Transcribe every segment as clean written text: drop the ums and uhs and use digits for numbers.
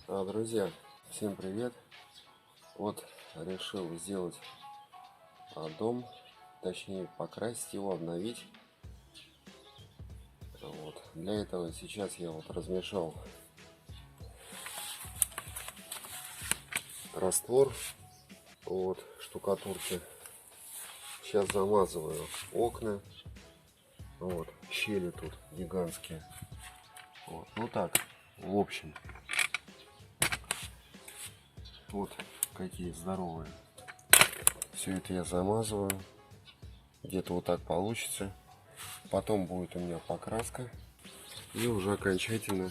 Друзья, всем привет! Вот решил сделать дом, точнее покрасить его, обновить. Вот. Для этого сейчас я вот размешал раствор от штукатурки. Сейчас замазываю окна. Вот, щели тут гигантские. Вот. Ну так, в общем. Вот какие здоровые. Все это я замазываю. Где-то вот так получится. Потом будет у меня покраска. И уже окончательно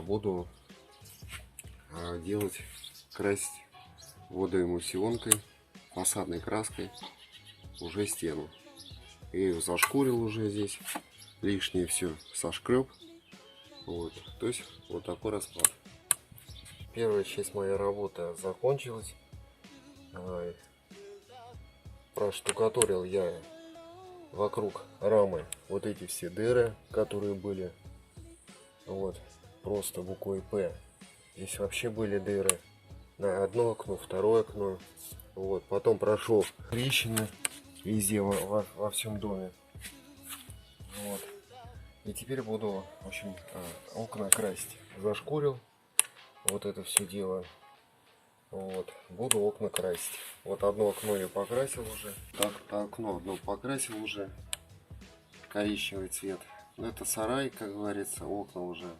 буду делать, красить водоэмульсионкой, фасадной краской уже стену. Я ее зашкурил уже здесь. Лишнее все сошкреб. Вот. То есть вот такой расклад. Первая часть моей работы закончилась. Проштукатурил я вокруг рамы вот эти все дыры, которые были. Вот, просто буквой П. Здесь вообще были дыры. На одно окно, второе окно. Вот, потом прошел трещины везде, во всем доме. Вот. И теперь буду, в общем, окна красить. Зашкурил вот это все дело. Вот, буду окна красить. Вот одно окно я покрасил уже. Так, окно одно покрасил уже. Коричневый цвет. Но это сарай, как говорится, окна уже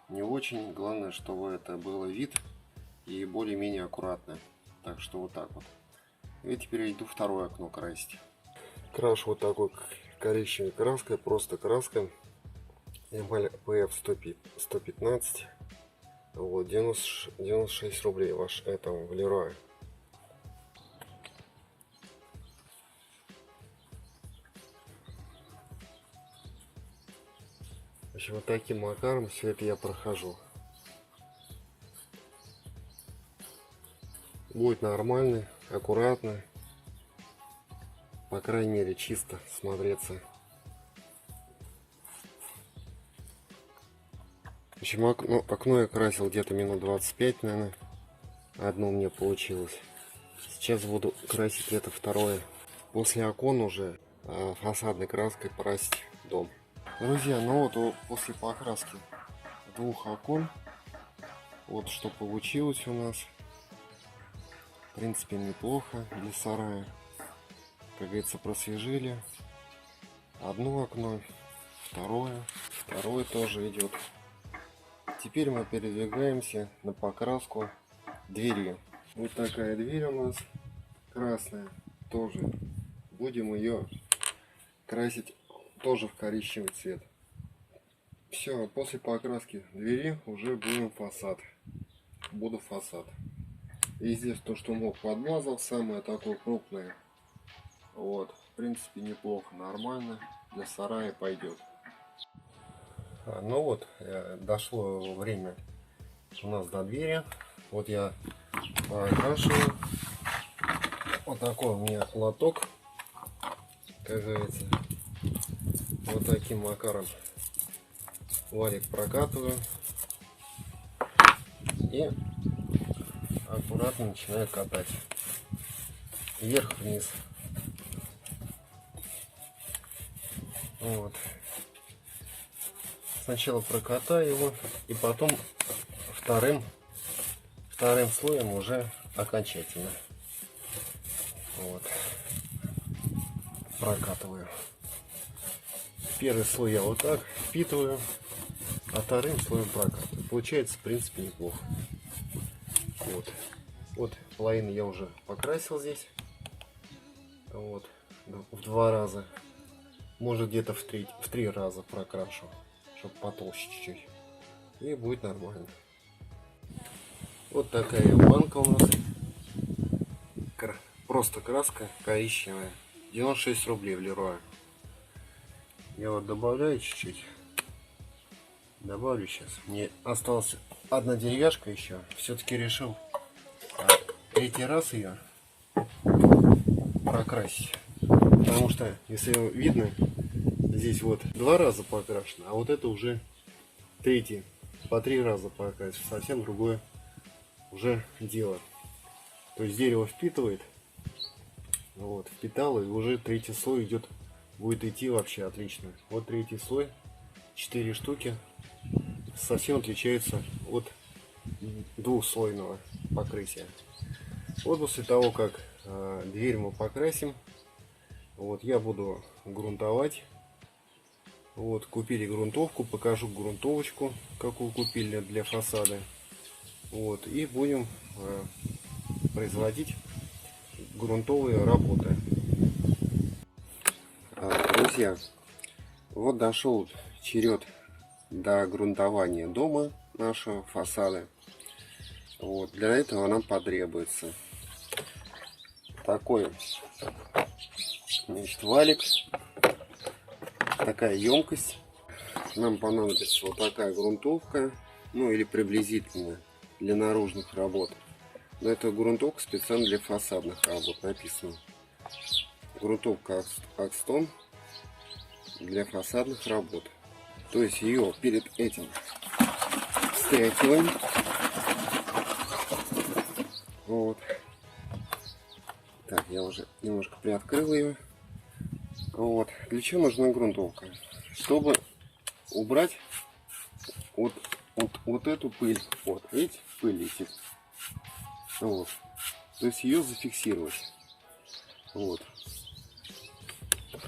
не очень. Главное, чтобы это было вид и более-менее аккуратно. Так что вот так вот. И теперь иду второе окно красить. Крашу вот такой коричневой краской, просто краска. Эмаль PF 115. Вот, 96 рублей ваш этом в Леруа. В общем, вот таким макаром все это я прохожу. Будет нормально, аккуратно. По крайней мере, чисто смотреться. В общем, окно я красил где-то минут 25, наверное. Одно у меня получилось. Сейчас буду красить это второе. После окон уже фасадной краской красить дом. Друзья, ну вот после покраски двух окон, вот что получилось у нас. В принципе, неплохо для сарая. Как говорится, просвежили. Одно окно, второе тоже идет. Теперь мы передвигаемся на покраску двери. Вот такая дверь у нас красная тоже. Будем ее красить тоже в коричневый цвет. Все, после покраски двери уже будем фасад. Буду фасад. И здесь то, что мог, подмазал, самое такое крупное. Вот, в принципе, неплохо, нормально. Для сарая пойдет. Ну вот, дошло время у нас до двери. Вот я окрашиваю. Вот такой у меня лоток, как говорится. Вот таким макаром валик прокатываю. И аккуратно начинаю катать. Вверх-вниз. Вот. Сначала прокатаю его, и потом вторым слоем уже окончательно. Вот. Прокатываю. Первый слой я вот так впитываю, а вторым слоем прокатываю. Получается, в принципе, неплохо. Вот. Вот половину я уже покрасил здесь. Вот. В 2 раза. Может, где-то в 3 раза прокрашу. Чтобы потолще чуть-чуть. И будет нормально. Вот такая банка у нас. Просто краска коричневая. 96 рублей в Леруа. Я вот добавляю чуть-чуть. Добавлю сейчас. Мне осталась одна деревяшка еще. Все-таки решил 3-й раз ее прокрасить. Потому что, если видно, здесь вот 2 раза покрашено, а вот это уже 3-й по 3 раза покрасить, совсем другое уже дело. То есть дерево впитывает, вот, впитало, и уже третий слой идет, будет идти вообще отлично. Вот третий слой, 4 штуки, совсем отличается от двухслойного покрытия. Вот после того, как дверь мы покрасим, вот я буду грунтовать. Вот, купили грунтовку, покажу грунтовочку, какую купили для фасада. Вот, и будем производить грунтовые работы. Друзья, вот дошел черед до грунтования дома нашего фасада. Вот, для этого нам потребуется такой, значит, валик, такая емкость. Нам понадобится вот такая грунтовка, ну или приблизительно для наружных работ. Но это грунтовка специально для фасадных работ, написано. Грунтовка Акстон для фасадных работ. То есть ее перед этим встряхиваем. Вот. Так, я уже немножко приоткрыл ее. Вот. Для чего нужна грунтовка? Чтобы убрать вот эту пыль. Вот, видите, пыль летит. Вот. То есть ее зафиксировать. Вот.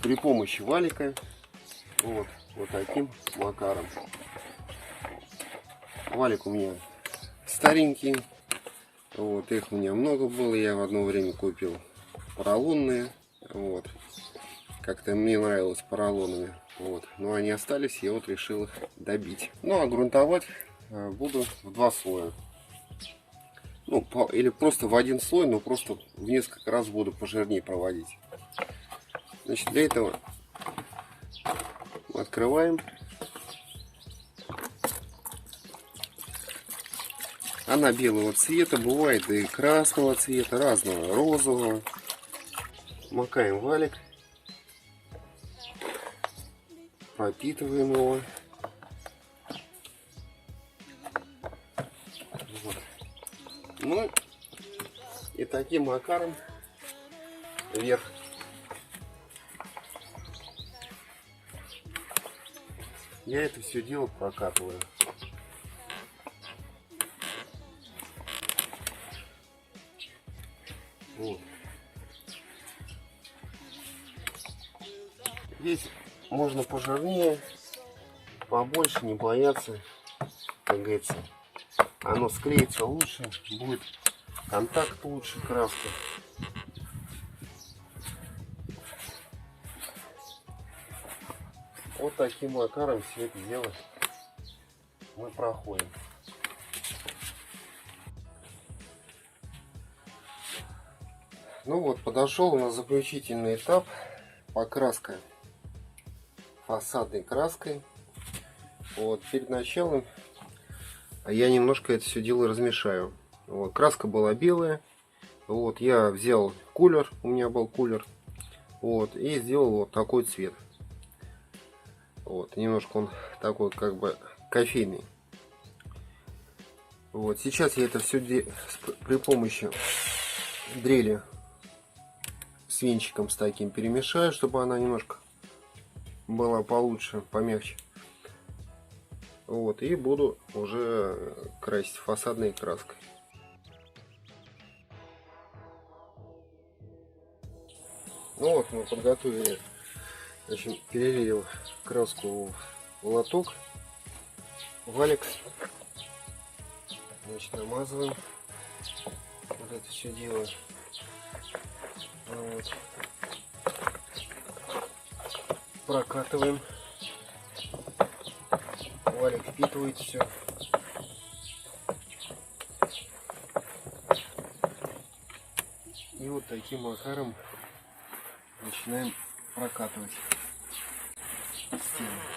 При помощи валика. Вот таким макаром. Валик у меня старенький. Вот, их у меня много было. Я в одно время купил поролонные. Вот. Как-то мне нравилось поролоновые. Вот. Но они остались, я вот решил их добить. Ну а грунтовать буду в 2 слоя. Ну, или просто в 1 слой, но просто в несколько раз буду пожирнее проводить. Значит, для этого открываем. Она белого цвета, бывает и красного цвета, разного, розового. Макаем валик. Пропитываем его. Вот. Ну и таким макаром вверх. Я это все дело прокатываю. Вот. Здесь можно пожирнее, побольше, не бояться, как говорится. Оно склеится лучше, будет контакт лучше краски. Вот таким макаром все это дело мы проходим. Ну вот, подошел у нас заключительный этап, покраска фасадной краской. Вот, перед началом я немножко это все дело размешаю. Вот, краска была белая. Вот, я взял кулер, у меня был кулер. Вот, и сделал вот такой цвет. Вот, немножко он такой как бы кофейный. Вот, сейчас я это все при помощи дрели с венчиком с таким перемешаю, чтобы она немножко была получше, помягче. Вот, и буду уже красить фасадной краской. Ну вот, мы подготовили, значит, перелили краску в лоток, валик. Значит, намазываем вот это все дело. Вот. Прокатываем. Валик впитывает все. И вот таким макаром начинаем прокатывать стену.